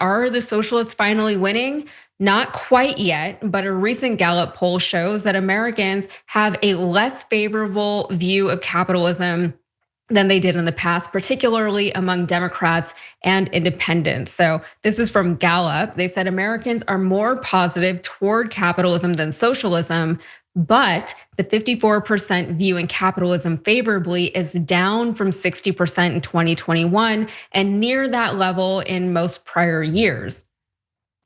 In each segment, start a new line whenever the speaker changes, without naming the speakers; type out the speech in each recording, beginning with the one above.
are the socialists finally winning? Not quite yet, but a recent Gallup poll shows that Americans have a less favorable view of capitalism than they did in the past, particularly among Democrats and independents. So this is from Gallup. They said Americans are more positive toward capitalism than socialism, but the 54% viewing capitalism favorably is down from 60% in 2021 and near that level in most prior years.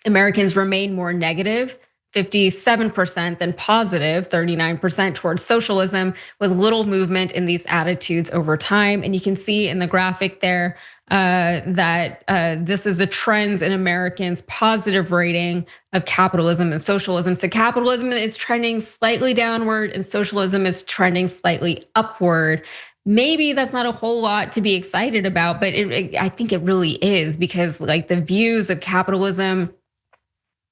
Americans remain more negative, 57%, than positive, 39% towards socialism, with little movement in these attitudes over time. And you can see in the graphic there that this is the trends in Americans' positive rating of capitalism and socialism. So capitalism is trending slightly downward and socialism is trending slightly upward. Maybe that's not a whole lot to be excited about, but I think it really is, because like the views of capitalism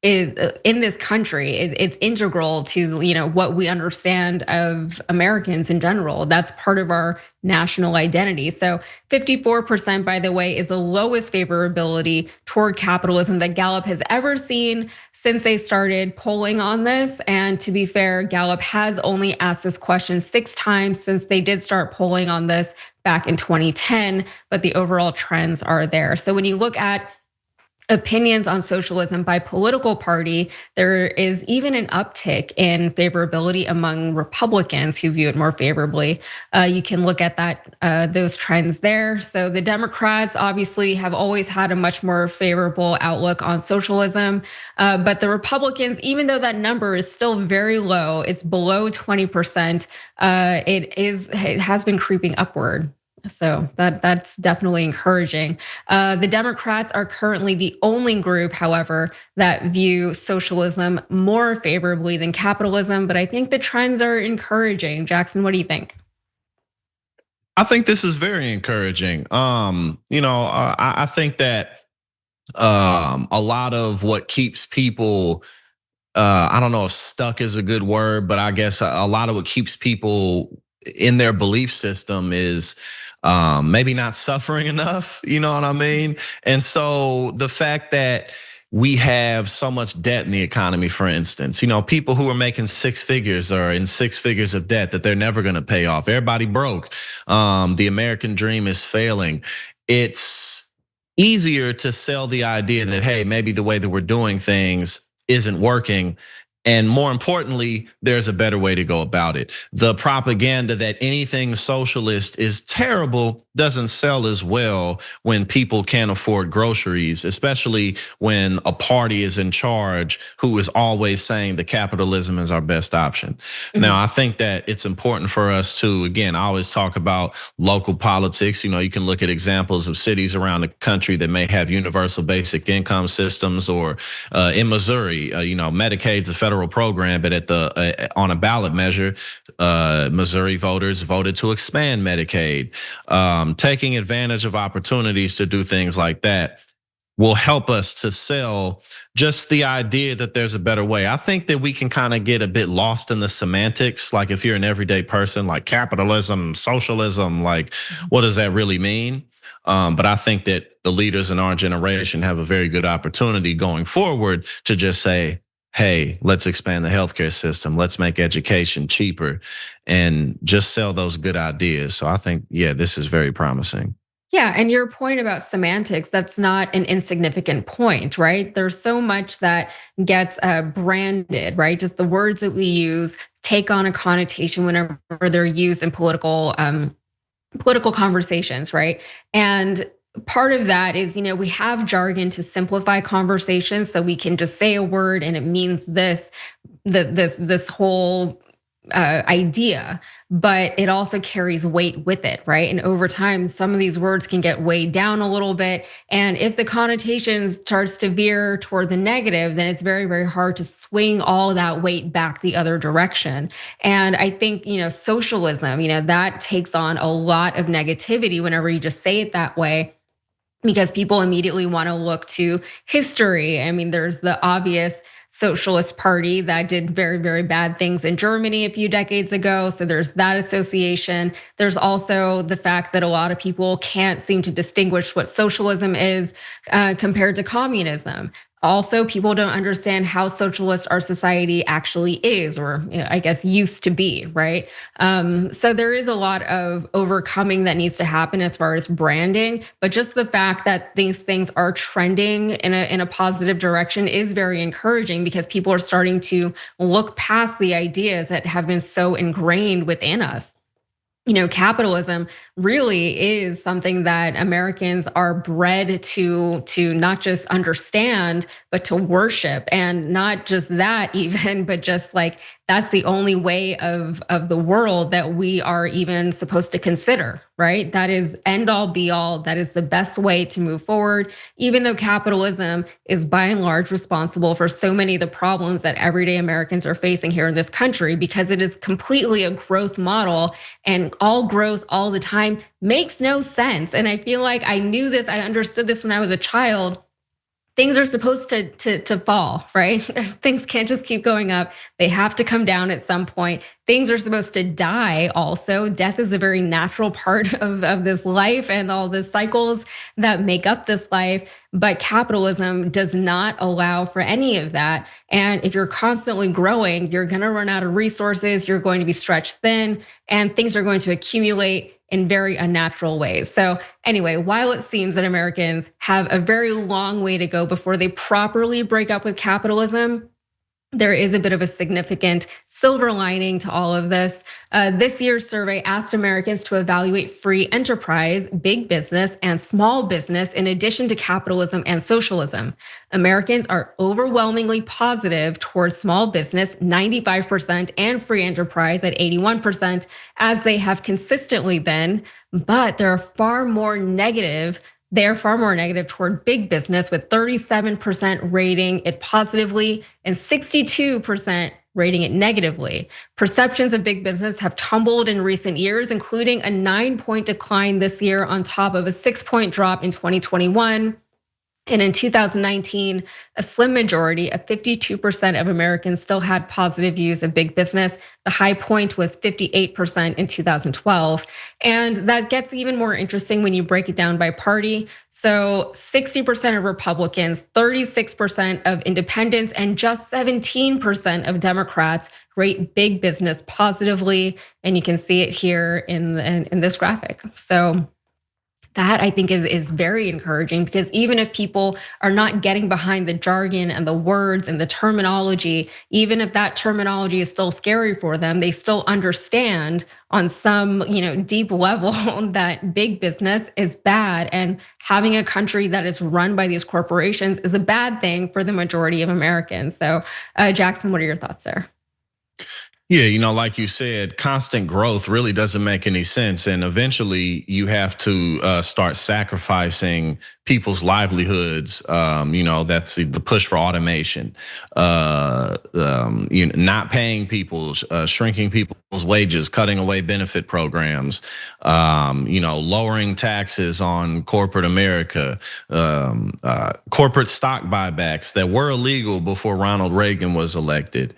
is in this country, it's integral to what we understand of Americans in general. That's part of our national identity. So 54%, by the way, is the lowest favorability toward capitalism that Gallup has ever seen since they started polling on this. And to be fair, Gallup has only asked this question 6 times since they did start polling on this back in 2010, but the overall trends are there. So when you look at opinions on socialism by political party, there is even an uptick in favorability among Republicans who view it more favorably. You can look at those trends there. So the Democrats obviously have always had a much more favorable outlook on socialism, but the Republicans, even though that number is still very low, it's below 20%. It has been creeping upward. So that's definitely encouraging. The Democrats are currently the only group, however, that view socialism more favorably than capitalism. But I think the trends are encouraging. Jackson, what do you think?
I think this is very encouraging. I think that a lot of what keeps people, I don't know if stuck is a good word, but I guess a lot of what keeps people in their belief system is maybe not suffering enough, you know what I mean? And so the fact that we have so much debt in the economy, for instance, people who are making 6 figures or in 6 figures of debt that they're never gonna pay off. Everybody broke. The American dream is failing. It's easier to sell the idea that, hey, maybe the way that we're doing things isn't working. And more importantly, there's a better way to go about it. The propaganda that anything socialist is terrible doesn't sell as well when people can't afford groceries, especially when a party is in charge who is always saying that capitalism is our best option. Now, I think that it's important for us to, again, I always talk about local politics. You can look at examples of cities around the country that may have universal basic income systems, or in Missouri, Medicaid's a federal program, but on a ballot measure, Missouri voters voted to expand Medicaid. Taking advantage of opportunities to do things like that will help us to sell just the idea that there's a better way. I think that we can kind of get a bit lost in the semantics. Like if you're an everyday person, like capitalism, socialism, like what does that really mean? But I think that the leaders in our generation have a very good opportunity going forward to just say, hey, let's expand the healthcare system. Let's make education cheaper and just sell those good ideas. So I think, yeah, this is very promising.
Yeah, and your point about semantics, that's not an insignificant point, right? There's so much that gets branded, right? Just the words that we use take on a connotation whenever they're used in political conversations, right? And part of that is, we have jargon to simplify conversations, so we can just say a word and it means this whole idea, but it also carries weight with it, right? And over time, some of these words can get weighed down a little bit. And if the connotation starts to veer toward the negative, then it's very, very hard to swing all that weight back the other direction. And I think, socialism, that takes on a lot of negativity whenever you just say it that way, because people immediately want to look to history. I mean, there's the obvious socialist party that did very, very bad things in Germany a few decades ago. So there's that association. There's also the fact that a lot of people can't seem to distinguish what socialism is compared to communism. Also, people don't understand how socialist our society actually is, or I guess used to be, right? So there is a lot of overcoming that needs to happen as far as branding, but just the fact that these things are trending in a positive direction is very encouraging because people are starting to look past the ideas that have been so ingrained within us. Capitalism really is something that Americans are bred to not just understand, but to worship. And not just that even, but just like that's the only way of the world that we are even supposed to consider, right? That is end all be all. That is the best way to move forward, even though capitalism is by and large responsible for so many of the problems that everyday Americans are facing here in this country, because it is completely a growth model, and all growth all the time makes no sense. And I feel like I knew this, I understood this when I was a child. Things are supposed to fall, right? Things can't just keep going up. They have to come down at some point. Things are supposed to die also. Death is a very natural part of this life and all the cycles that make up this life. But capitalism does not allow for any of that. And if you're constantly growing, you're gonna run out of resources, you're going to be stretched thin, and things are going to accumulate in very unnatural ways. So anyway, while it seems that Americans have a very long way to go before they properly break up with capitalism, there is a bit of a significant silver lining to all of this. This year's survey asked Americans to evaluate free enterprise, big business, and small business in addition to capitalism and socialism. Americans are overwhelmingly positive towards small business, 95%, and free enterprise at 81%, as they have consistently been, but there are far more negative. They're far more negative toward big business, with 37% rating it positively and 62% rating it negatively. Perceptions of big business have tumbled in recent years, including a 9-point decline this year on top of a 6-point drop in 2021. And in 2019, a slim majority of 52% of Americans still had positive views of big business. The high point was 58% in 2012. And that gets even more interesting when you break it down by party. So 60% of Republicans, 36% of independents, and just 17% of Democrats rate big business positively. And you can see it here in this graphic. So that I think is very encouraging, because even if people are not getting behind the jargon and the words and the terminology, even if that terminology is still scary for them, they still understand on some deep level that big business is bad, and having a country that is run by these corporations is a bad thing for the majority of Americans. So Jackson, what are your thoughts there?
Yeah, like you said, constant growth really doesn't make any sense. And eventually you have to start sacrificing people's livelihoods. That's the push for automation, not paying people, shrinking people's wages, cutting away benefit programs, lowering taxes on corporate America, corporate stock buybacks that were illegal before Ronald Reagan was elected.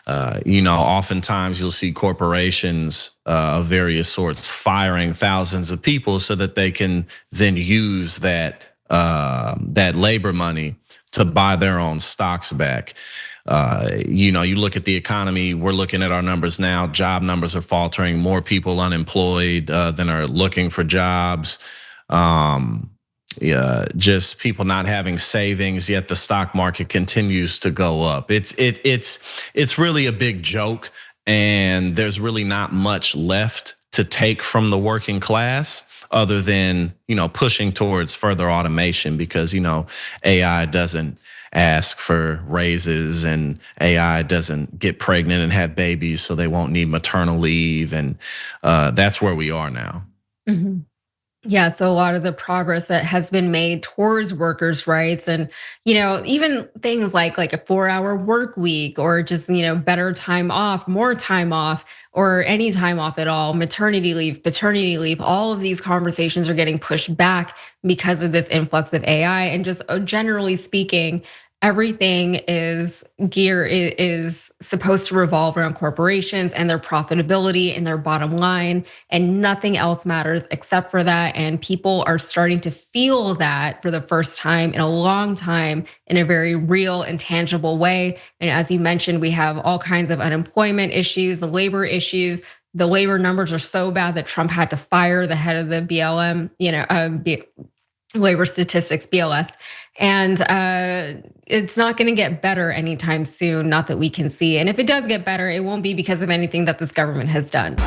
Oftentimes you'll see corporations of various sorts firing thousands of people so that they can then use that labor money to buy their own stocks back. You look at the economy, we're looking at our numbers now, job numbers are faltering, more people unemployed than are looking for jobs. Yeah, just people not having savings, yet the stock market continues to go up. It's really a big joke, and there's really not much left to take from the working class other than pushing towards further automation, because AI doesn't ask for raises, and AI doesn't get pregnant and have babies, so they won't need maternal leave, and that's where we are now.
Mhm. Yeah, so a lot of the progress that has been made towards workers' rights, and even things like a 4-hour work week, or just better time off, more time off, or any time off at all, maternity leave, paternity leave, all of these conversations are getting pushed back because of this influx of AI. And just generally speaking, everything is supposed to revolve around corporations and their profitability and their bottom line, and nothing else matters except for that. And people are starting to feel that for the first time in a long time in a very real and tangible way. And as you mentioned, we have all kinds of unemployment issues, the labor issues. The labor numbers are so bad that Trump had to fire the head of the BLM, labor statistics, BLS. And it's not going to get better anytime soon, not that we can see. And if it does get better, it won't be because of anything that this government has done.